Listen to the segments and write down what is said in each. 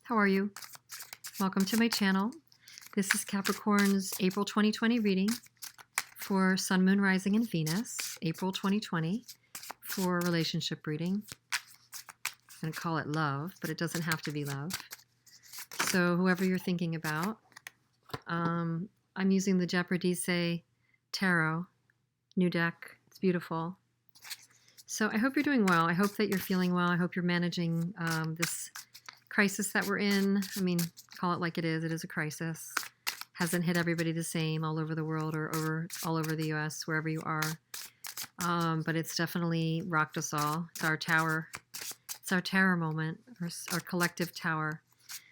How are you? Welcome to my channel. This is Capricorn's April 2020 reading for Sun, Moon, Rising, and Venus, April 2020 for relationship reading. I'm going to call it love, but it doesn't have to be love. So whoever you're thinking about, I'm using the Jeopardy Tarot, new deck. It's beautiful. So I hope you're doing well. I hope that you're feeling well. I hope you're managing this crisis that we're in. I mean, call it like it is. It is a crisis. Hasn't hit everybody the same all over the world or all over the U.S., wherever you are. But it's definitely rocked us all. It's our tower. It's our terror moment, our collective tower.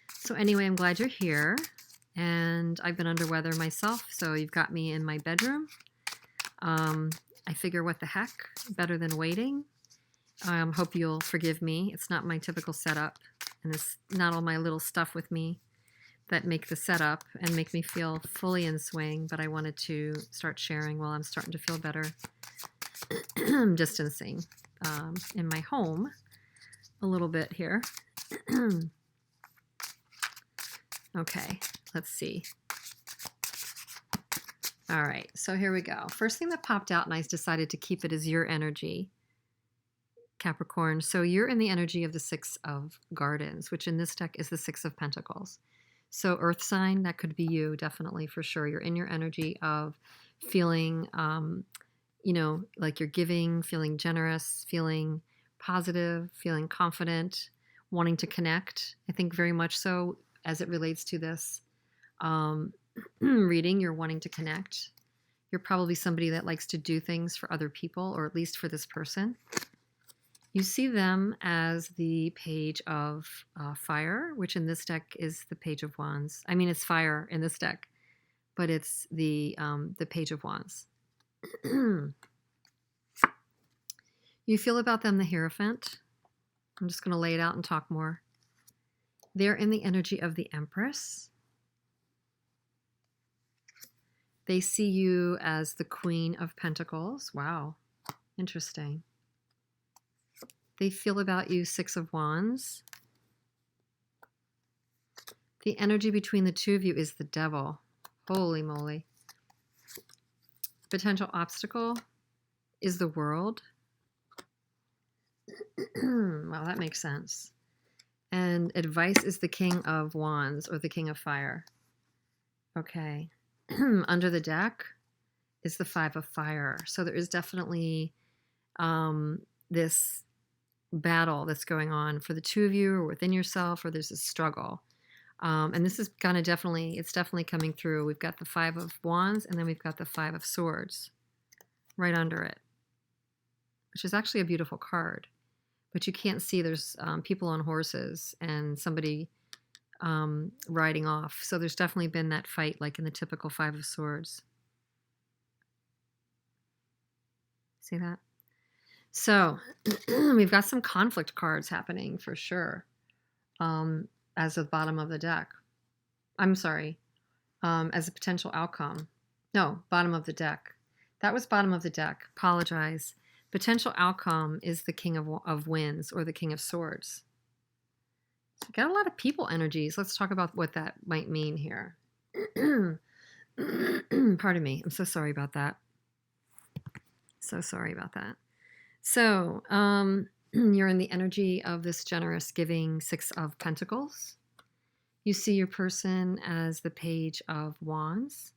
So anyway, I'm glad you're here. And I've been under weather myself, so you've got me in my bedroom. I figure what the heck, better than waiting. Hope you'll forgive me. It's not my typical setup. And it's not all my little stuff with me that make the setup and make me feel fully in swing, but I wanted to start sharing while I'm starting to feel better. I'm distancing in my home a little bit here. Okay, let's see. All right, so here we go. First thing that popped out, and I decided to keep it, is your energy, Capricorn. So you're in the energy of the Six of Gardens, which in this deck is the Six of Pentacles. So earth sign, that could be you, definitely, for sure. You're in your energy of feeling, like you're giving, feeling generous, feeling positive, feeling confident, wanting to connect. I think very much so as it relates to this reading, you're wanting to connect. You're probably somebody that likes to do things for other people, or at least for this person. You see them as the Page of Fire, which in this deck is the Page of Wands. I mean, it's fire in this deck, but it's the Page of Wands. You feel about them the Hierophant. I'm just going to lay it out and talk more. They're in the energy of the Empress. They see you as the Queen of Pentacles. Wow, interesting. They feel about you Six of Wands. The energy between the two of you is the Devil. Holy moly. Potential obstacle is the World. Well, that makes sense. And advice is the King of Wands, or the King of Fire. Okay. Under the deck is the Five of Fire. So there is definitely this battle that's going on for the two of you, or within yourself, or there's a struggle. And this is kind of it's definitely coming through. We've got the Five of Wands, and then we've got the Five of Swords right under it, which is actually a beautiful card. But you can't see, there's people on horses and somebody riding off. So there's definitely been that fight, like in the typical Five of Swords. See that? So we've got some conflict cards happening for sure as the bottom of the deck. I'm sorry, as a potential outcome. No, bottom of the deck. That was bottom of the deck. Apologize. Potential outcome is the King of Wands, or the King of Swords. So we got a lot of people energies. Let's talk about what that might mean here. Pardon me. I'm so sorry about that. So sorry about that. So you're in the energy of this generous, giving Six of Pentacles. You see your person as the Page of Wands.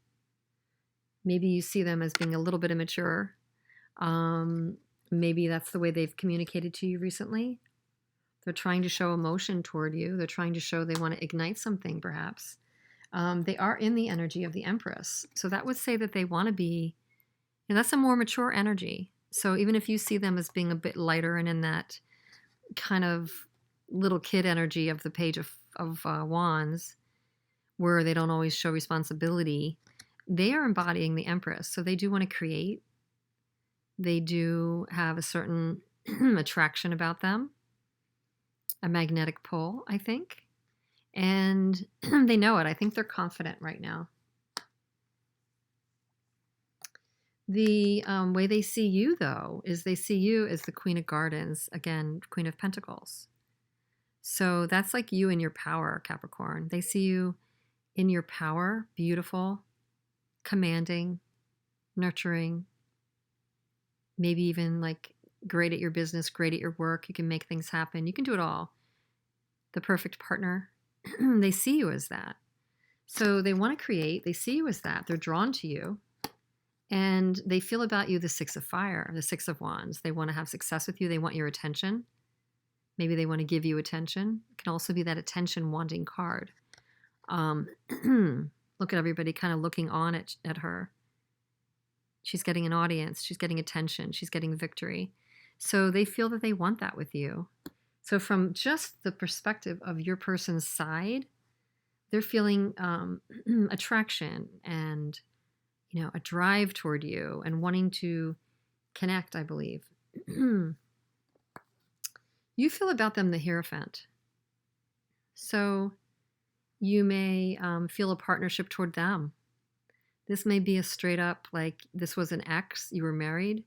Maybe you see them as being a little bit immature. Maybe that's the way they've communicated to you recently. They're trying to show emotion toward you. They're trying to show they want to ignite something, perhaps. They are in the energy of the Empress. So that would say that they want to be, that's a more mature energy. So even if you see them as being a bit lighter and in that kind of little kid energy of the Page of Wands, where they don't always show responsibility, they are embodying the Empress. So they do want to create. They do have a certain attraction about them, a magnetic pull, I think. And they know it. I think they're confident right now. The way they see you, though, is they see you as the Queen of Gardens, again, Queen of Pentacles. So that's like you in your power, Capricorn. They see you in your power, beautiful, commanding, nurturing, maybe even like great at your business, great at your work. You can make things happen. You can do it all. The perfect partner. They see you as that. So they want to create. They see you as that. They're drawn to you. And they feel about you the Six of Fire, the Six of Wands. They want to have success with you. They want your attention. Maybe they want to give you attention. It can also be that attention wanting card. Look at everybody kind of looking on at her. She's getting an audience. She's getting attention. She's getting victory. So they feel that they want that with you. So from just the perspective of your person's side, they're feeling attraction and, you know, a drive toward you and wanting to connect, I believe. You feel about them the Hierophant. So you may feel a partnership toward them. This may be a straight up, like this was an ex, you were married,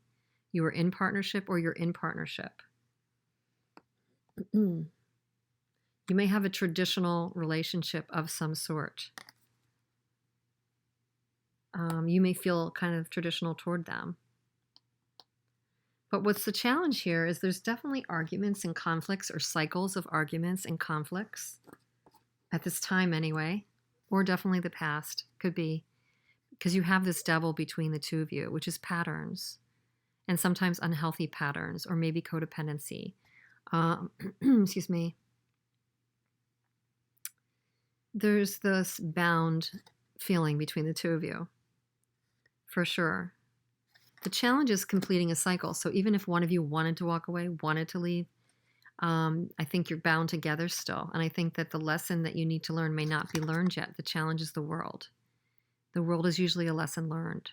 you were in partnership, or you're in partnership. You may have a traditional relationship of some sort. You may feel kind of traditional toward them. But what's the challenge here is there's definitely arguments and conflicts, or cycles of arguments and conflicts at this time anyway, or definitely the past, could be, because you have this devil between the two of you, which is patterns, and sometimes unhealthy patterns, or maybe codependency. Excuse me. There's this bound feeling between the two of you, for sure. The challenge is completing a cycle. So even if one of you wanted to walk away, wanted to leave, I think you're bound together still. And I think that the lesson that you need to learn may not be learned yet. The challenge is the world. The world is usually a lesson learned.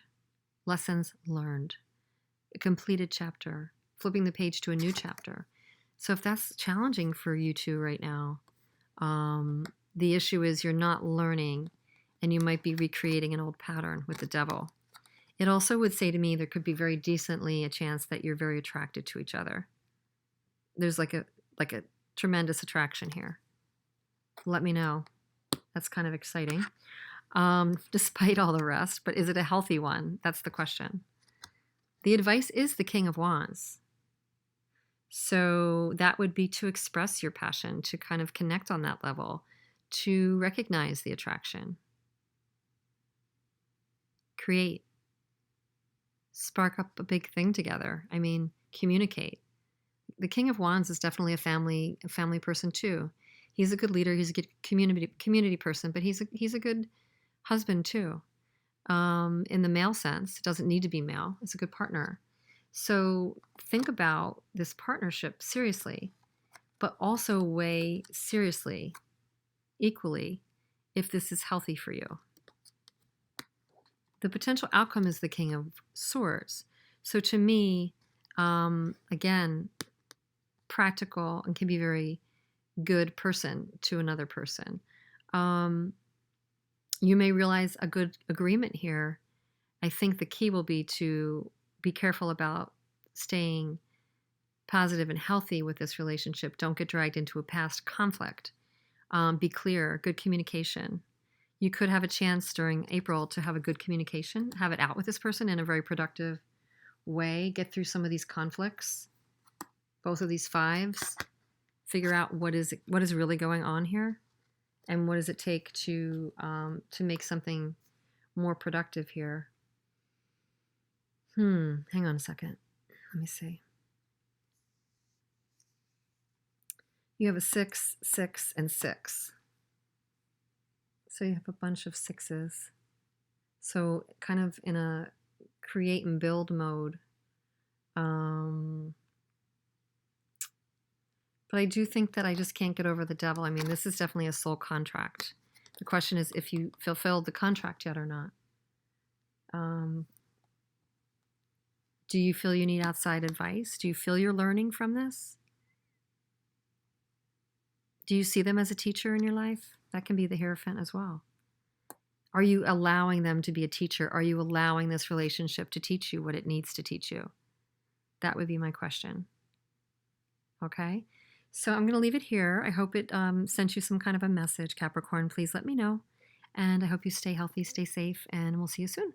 Lessons learned. A completed chapter. Flipping the page to a new chapter. So if that's challenging for you two right now, the issue is you're not learning, and you might be recreating an old pattern with the devil. It also would say to me there could be very decently a chance that you're very attracted to each other. There's like a tremendous attraction here. Let me know. That's kind of exciting, despite all the rest. But is it a healthy one? That's the question. The advice is the King of Wands. So that would be to express your passion, to kind of connect on that level, to recognize the attraction. Create. Spark up a big thing together. I mean, communicate. The King of Wands is definitely a family person too. He's a good leader. He's a good community person, but he's a good husband too. In the male sense, it doesn't need to be male. It's a good partner. So think about this partnership seriously, but also weigh seriously, equally, if this is healthy for you. The potential outcome is the King of Swords. So to me, again, practical and can be very good person to another person. You may realize a good agreement here. I think the key will be to be careful about staying positive and healthy with this relationship. Don't get dragged into a past conflict. Be clear, good communication. You could have a chance during April to have a good communication, have it out with this person in a very productive way, get through some of these conflicts, both of these fives, figure out what is really going on here, and what does it take to make something more productive here. Hang on a second. Let me see. You have a 6, 6, and 6. So you have a bunch of 6s. So kind of in a create and build mode. But I do think that I just can't get over the devil. I mean, this is definitely a soul contract. The question is if you fulfilled the contract yet or not. Do you feel you need outside advice? Do you feel you're learning from this? Do you see them as a teacher in your life? That can be the Hierophant as well. Are you allowing them to be a teacher? Are you allowing this relationship to teach you what it needs to teach you? That would be my question. Okay? So I'm going to leave it here. I hope it sent you some kind of a message, Capricorn. Please let me know. And I hope you stay healthy, stay safe, and we'll see you soon.